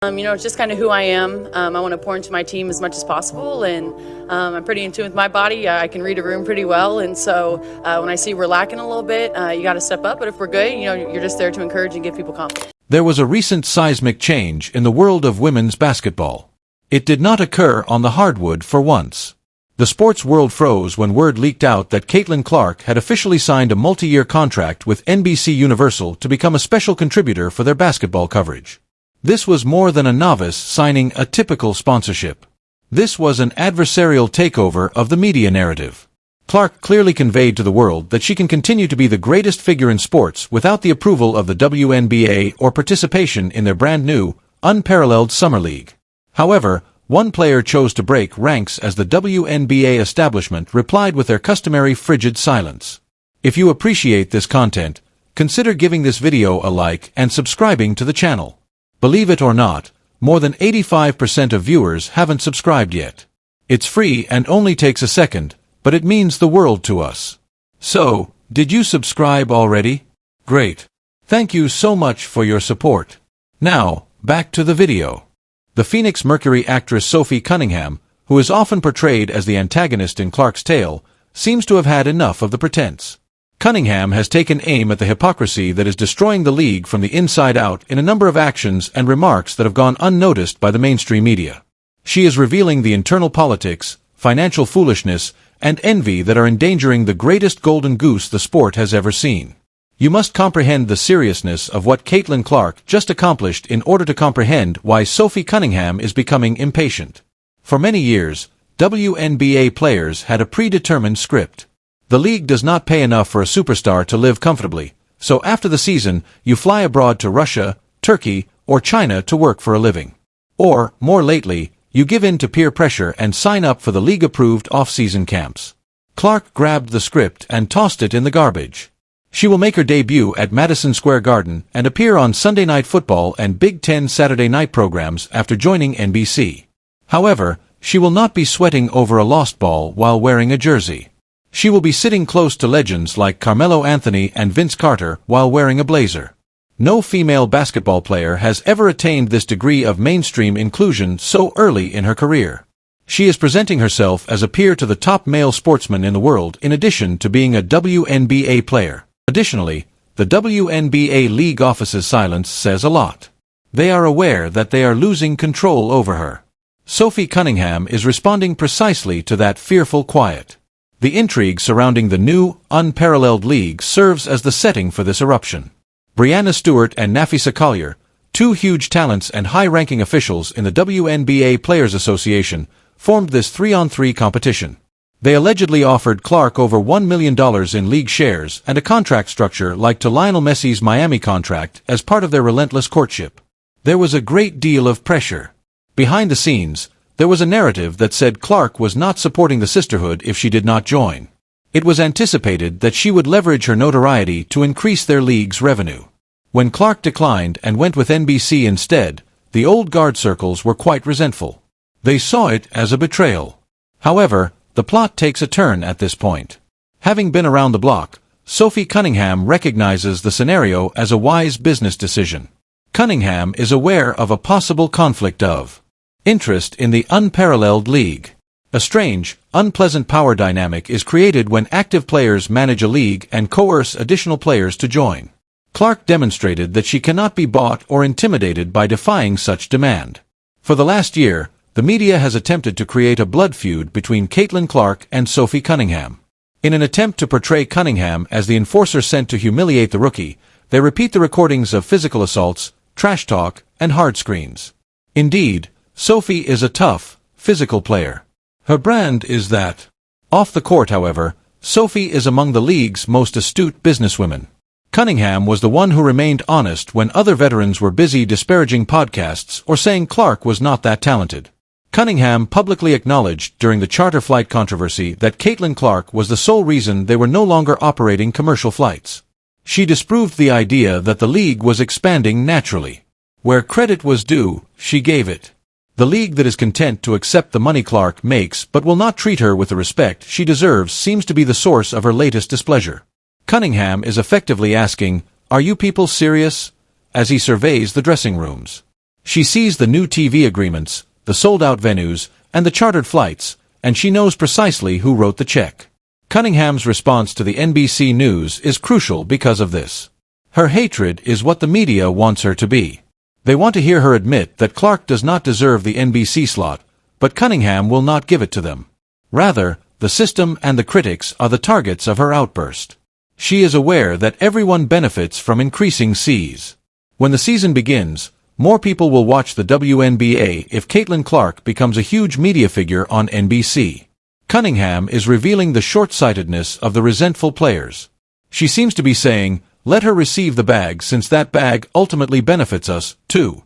It's just kind of who I am. I want to pour into my team as much as possible, and I'm pretty in tune with my body. I can read a room pretty well, and so when I see we're lacking a little bit, you got to step up. But if we're good, you're just there to encourage and give people confidence. There was a recent seismic change in the world of women's basketball. It did not occur on the hardwood for once. The sports world froze when word leaked out that Caitlin Clark had officially signed a multi-year contract with NBC Universal to become a special contributor for their basketball coverage. This was more than a novice signing a typical sponsorship. This was an adversarial takeover of the media narrative. Clark clearly conveyed to the world that she can continue to be the greatest figure in sports without the approval of the WNBA or participation in their brand new, unparalleled Summer League. However, one player chose to break ranks as the WNBA establishment replied with their customary frigid silence. If you appreciate this content, consider giving this video a like and subscribing to the channel. Believe it or not, more than 85% of viewers haven't subscribed yet. It's free and only takes a second, but it means the world to us. So, did you subscribe already? Great. Thank you so much for your support. Now, back to the video. The Phoenix Mercury actress Sophie Cunningham, who is often portrayed as the antagonist in Clark's tale, seems to have had enough of the pretense. Cunningham has taken aim at the hypocrisy that is destroying the league from the inside out in a number of actions and remarks that have gone unnoticed by the mainstream media. She is revealing the internal politics, financial foolishness, and envy that are endangering the greatest golden goose the sport has ever seen. You must comprehend the seriousness of what Caitlin Clark just accomplished in order to comprehend why Sophie Cunningham is becoming impatient. For many years, WNBA players had a predetermined script. The league does not pay enough for a superstar to live comfortably, so after the season, you fly abroad to Russia, Turkey, or China to work for a living. Or, more lately, you give in to peer pressure and sign up for the league-approved off-season camps. Clark grabbed the script and tossed it in the garbage. She will make her debut at Madison Square Garden and appear on Sunday Night Football and Big Ten Saturday night programs after joining NBC. However, she will not be sweating over a lost ball while wearing a jersey. She will be sitting close to legends like Carmelo Anthony and Vince Carter while wearing a blazer. No female basketball player has ever attained this degree of mainstream inclusion so early in her career. She is presenting herself as a peer to the top male sportsman in the world in addition to being a WNBA player. Additionally, the WNBA league office's silence says a lot. They are aware that they are losing control over her. Sophie Cunningham is responding precisely to that fearful quiet. The intrigue surrounding the new, unparalleled league serves as the setting for this eruption. Breanna Stewart and Nafisa Collier, two huge talents and high-ranking officials in the WNBA Players Association, formed this 3-on-3 competition. They allegedly offered Clark over $1 million in league shares and a contract structure like to Lionel Messi's Miami contract as part of their relentless courtship. There was a great deal of pressure. Behind the scenes, there was a narrative that said Clark was not supporting the sisterhood if she did not join. It was anticipated that she would leverage her notoriety to increase their league's revenue. When Clark declined and went with NBC instead, the old guard circles were quite resentful. They saw it as a betrayal. However, the plot takes a turn at this point. Having been around the block, Sophie Cunningham recognizes the scenario as a wise business decision. Cunningham is aware of a possible conflict of interest in the unparalleled league. A strange, unpleasant power dynamic is created when active players manage a league and coerce additional players to join. Clark demonstrated that she cannot be bought or intimidated by defying such demand. For the last year, the media has attempted to create a blood feud between Caitlin Clark and Sophie Cunningham. In an attempt to portray Cunningham as the enforcer sent to humiliate the rookie, they repeat the recordings of physical assaults, trash talk, and hard screens. Indeed, Sophie is a tough, physical player. Her brand is that. Off the court, however, Sophie is among the league's most astute businesswomen. Cunningham was the one who remained honest when other veterans were busy disparaging podcasts or saying Clark was not that talented. Cunningham publicly acknowledged during the charter flight controversy that Caitlin Clark was the sole reason they were no longer operating commercial flights. She disproved the idea that the league was expanding naturally. Where credit was due, she gave it. The league that is content to accept the money Clark makes but will not treat her with the respect she deserves seems to be the source of her latest displeasure. Cunningham is effectively asking, "Are you people serious?" as he surveys the dressing rooms. She sees the new TV agreements, the sold-out venues, and the chartered flights, and she knows precisely who wrote the check. Cunningham's response to the NBC News is crucial because of this. Her hatred is what the media wants her to be. They want to hear her admit that Clark does not deserve the NBC slot, but Cunningham will not give it to them. Rather, the system and the critics are the targets of her outburst. She is aware that everyone benefits from increasing seas. When the season begins, more people will watch the WNBA if Caitlin Clark becomes a huge media figure on NBC. Cunningham is revealing the short-sightedness of the resentful players. She seems to be saying, let her receive the bag since that bag ultimately benefits us, too.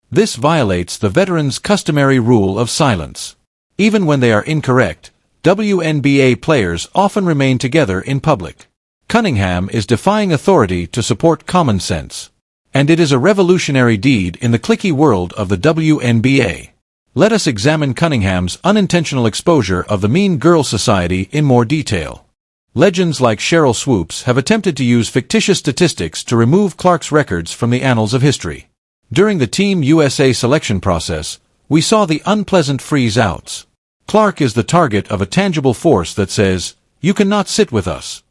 This violates the veterans' customary rule of silence. Even when they are incorrect, WNBA players often remain together in public. Cunningham is defying authority to support common sense. And it is a revolutionary deed in the cliquey world of the WNBA. Let us examine Cunningham's unintentional exposure of the Mean Girl Society in more detail. Legends like Cheryl Swoops have attempted to use fictitious statistics to remove Clark's records from the annals of history. During the Team USA selection process, we saw the unpleasant freeze-outs. Clark is the target of a tangible force that says, "You cannot sit with us."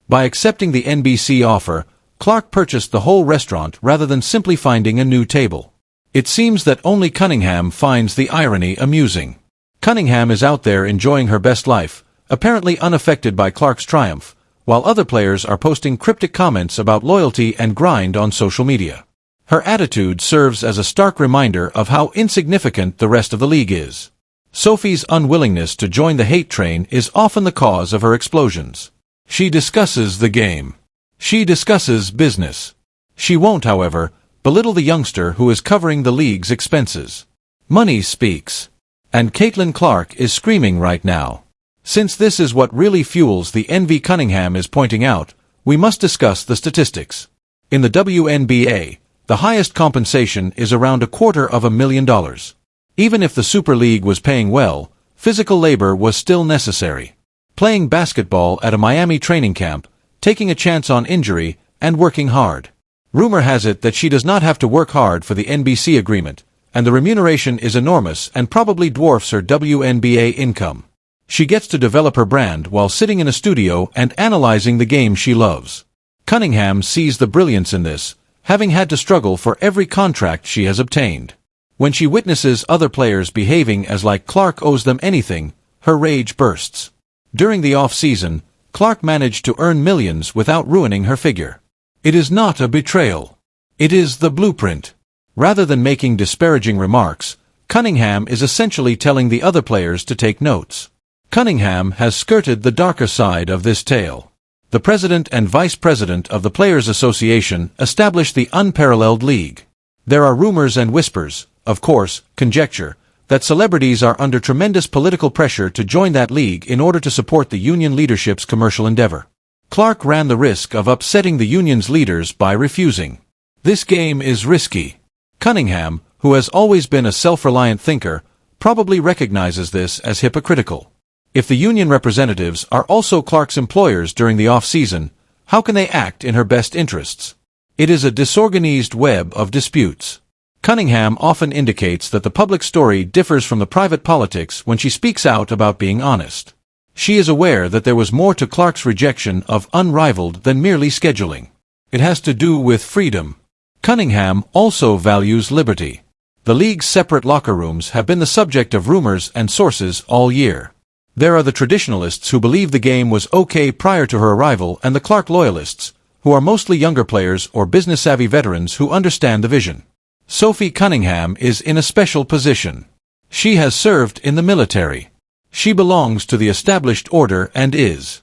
By accepting the NBC offer, Clark purchased the whole restaurant rather than simply finding a new table. It seems that only Cunningham finds the irony amusing. Cunningham is out there enjoying her best life, apparently unaffected by Clark's triumph, while other players are posting cryptic comments about loyalty and grind on social media. Her attitude serves as a stark reminder of how insignificant the rest of the league is. Sophie's unwillingness to join the hate train is often the cause of her explosions. She discusses the game. She discusses business. She won't, however, belittle the youngster who is covering the league's expenses. Money speaks. And Caitlin Clark is screaming right now. Since this is what really fuels the envy Cunningham is pointing out, we must discuss the statistics. In the WNBA, the highest compensation is around $250,000. Even if the Super League was paying well, physical labor was still necessary. Playing basketball at a Miami training camp, taking a chance on injury, and working hard. Rumor has it that she does not have to work hard for the NBC agreement, and the remuneration is enormous and probably dwarfs her WNBA income. She gets to develop her brand while sitting in a studio and analyzing the game she loves. Cunningham sees the brilliance in this, having had to struggle for every contract she has obtained. When she witnesses other players behaving as like Clark owes them anything, her rage bursts. During the off-season, Clark managed to earn millions without ruining her figure. It is not a betrayal. It is the blueprint. Rather than making disparaging remarks, Cunningham is essentially telling the other players to take notes. Cunningham has skirted the darker side of this tale. The president and vice president of the Players Association established the unparalleled league. There are rumors and whispers, of course, conjecture, that celebrities are under tremendous political pressure to join that league in order to support the union leadership's commercial endeavor. Clark ran the risk of upsetting the union's leaders by refusing. This game is risky. Cunningham, who has always been a self-reliant thinker, probably recognizes this as hypocritical. If the union representatives are also Clark's employers during the off-season, how can they act in her best interests? It is a disorganized web of disputes. Cunningham often indicates that the public story differs from the private politics when she speaks out about being honest. She is aware that there was more to Clark's rejection of unrivaled than merely scheduling. It has to do with freedom. Cunningham also values liberty. The league's separate locker rooms have been the subject of rumors and sources all year. There are the traditionalists who believe the game was okay prior to her arrival and the Clark loyalists, who are mostly younger players or business-savvy veterans who understand the vision. Sophie Cunningham is in a special position. She has served in the military. She belongs to the established order and is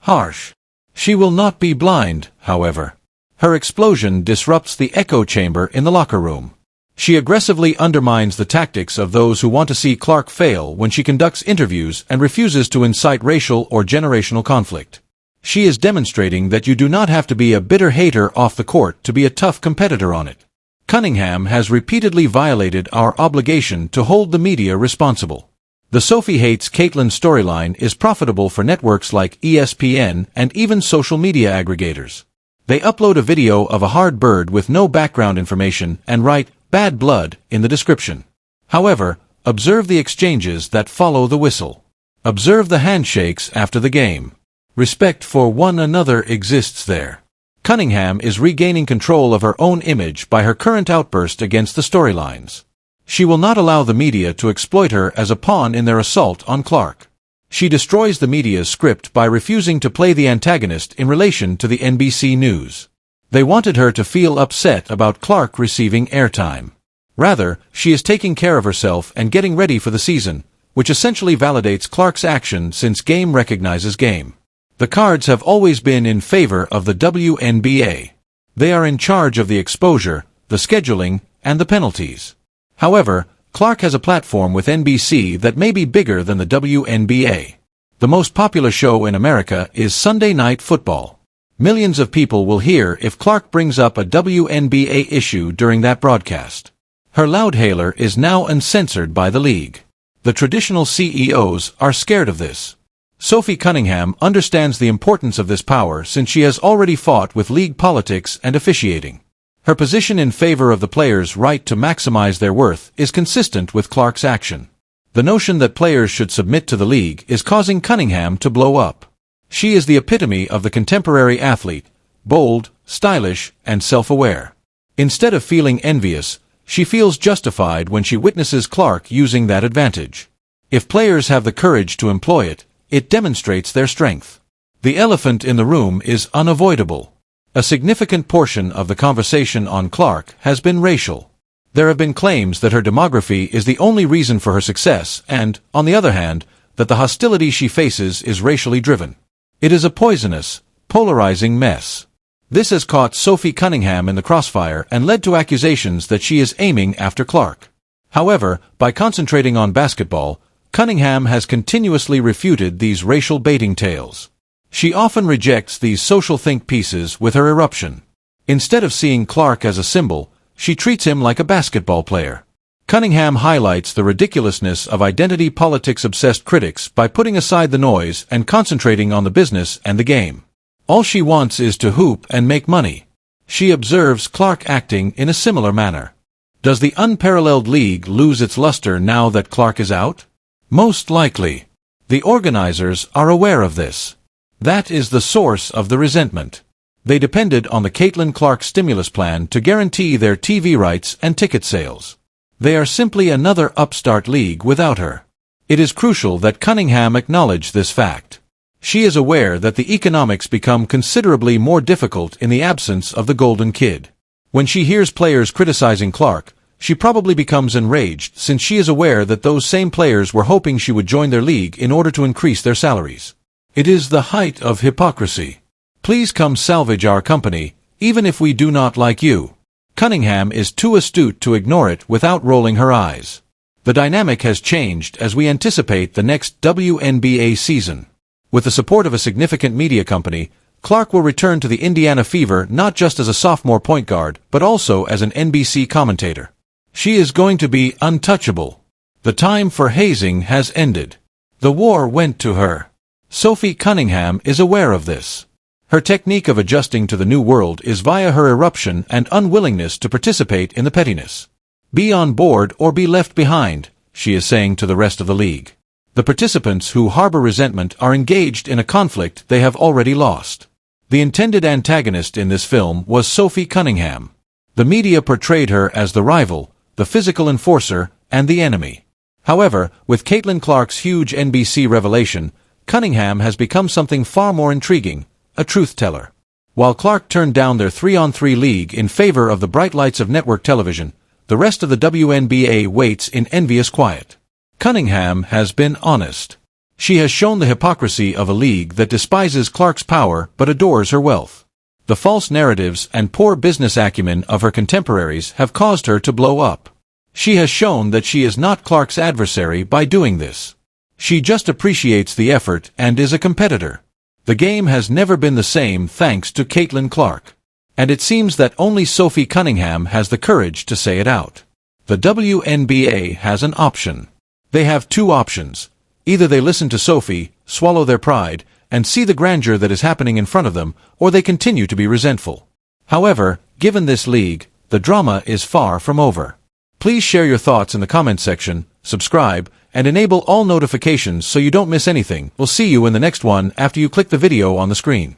harsh. She will not be blind, however. Her explosion disrupts the echo chamber in the locker room. She aggressively undermines the tactics of those who want to see Clark fail when she conducts interviews and refuses to incite racial or generational conflict. She is demonstrating that you do not have to be a bitter hater off the court to be a tough competitor on it. Cunningham has repeatedly violated our obligation to hold the media responsible. The Sophie hates Caitlin storyline is profitable for networks like ESPN and even social media aggregators. They upload a video of a hard bird with no background information and write, bad blood in the description. However, observe the exchanges that follow the whistle. Observe the handshakes after the game. Respect for one another exists there. Cunningham is regaining control of her own image by her current outburst against the storylines. She will not allow the media to exploit her as a pawn in their assault on Clark. She destroys the media's script by refusing to play the antagonist in relation to the NBC News. They wanted her to feel upset about Clark receiving airtime. Rather, she is taking care of herself and getting ready for the season, which essentially validates Clark's action since game recognizes game. The cards have always been in favor of the WNBA. They are in charge of the exposure, the scheduling, and the penalties. However, Clark has a platform with NBC that may be bigger than the WNBA. The most popular show in America is Sunday Night Football. Millions of people will hear if Clark brings up a WNBA issue during that broadcast. Her loudhailer is now uncensored by the league. The traditional CEOs are scared of this. Sophie Cunningham understands the importance of this power since she has already fought with league politics and officiating. Her position in favor of the players' right to maximize their worth is consistent with Clark's action. The notion that players should submit to the league is causing Cunningham to blow up. She is the epitome of the contemporary athlete, bold, stylish, and self-aware. Instead of feeling envious, she feels justified when she witnesses Clark using that advantage. If players have the courage to employ it, it demonstrates their strength. The elephant in the room is unavoidable. A significant portion of the conversation on Clark has been racial. There have been claims that her demography is the only reason for her success and, on the other hand, that the hostility she faces is racially driven. It is a poisonous, polarizing mess. This has caught Sophie Cunningham in the crossfire and led to accusations that she is aiming after Clark. However, by concentrating on basketball, Cunningham has continuously refuted these racial baiting tales. She often rejects these social think pieces with her eruption. Instead of seeing Clark as a symbol, she treats him like a basketball player. Cunningham highlights the ridiculousness of identity politics-obsessed critics by putting aside the noise and concentrating on the business and the game. All she wants is to hoop and make money. She observes Clark acting in a similar manner. Does the unparalleled league lose its luster now that Clark is out? Most likely. The organizers are aware of this. That is the source of the resentment. They depended on the Caitlin Clark stimulus plan to guarantee their TV rights and ticket sales. They are simply another upstart league without her. It is crucial that Cunningham acknowledge this fact. She is aware that the economics become considerably more difficult in the absence of the Golden Kid. When she hears players criticizing Clark, she probably becomes enraged since she is aware that those same players were hoping she would join their league in order to increase their salaries. It is the height of hypocrisy. Please come salvage our company, even if we do not like you. Cunningham is too astute to ignore it without rolling her eyes. The dynamic has changed as we anticipate the next WNBA season. With the support of a significant media company, Clark will return to the Indiana Fever not just as a sophomore point guard, but also as an NBC commentator. She is going to be untouchable. The time for hazing has ended. The war went to her. Sophie Cunningham is aware of this. Her technique of adjusting to the new world is via her eruption and unwillingness to participate in the pettiness. Be on board or be left behind, she is saying to the rest of the league. The participants who harbor resentment are engaged in a conflict they have already lost. The intended antagonist in this film was Sophie Cunningham. The media portrayed her as the rival, the physical enforcer, and the enemy. However, with Caitlin Clark's huge NBC revelation, Cunningham has become something far more intriguing, a truth-teller. While Clark turned down their 3-on-3 league in favor of the bright lights of network television, the rest of the WNBA waits in envious quiet. Cunningham has been honest. She has shown the hypocrisy of a league that despises Clark's power but adores her wealth. The false narratives and poor business acumen of her contemporaries have caused her to blow up. She has shown that she is not Clark's adversary by doing this. She just appreciates the effort and is a competitor. The game has never been the same thanks to Caitlin Clark. And it seems that only Sophie Cunningham has the courage to say it out. The WNBA has an option. They have two options. Either they listen to Sophie, swallow their pride, and see the grandeur that is happening in front of them, or they continue to be resentful. However, given this league, the drama is far from over. Please share your thoughts in the comment section, subscribe, and enable all notifications so you don't miss anything. We'll see you in the next one after you click the video on the screen.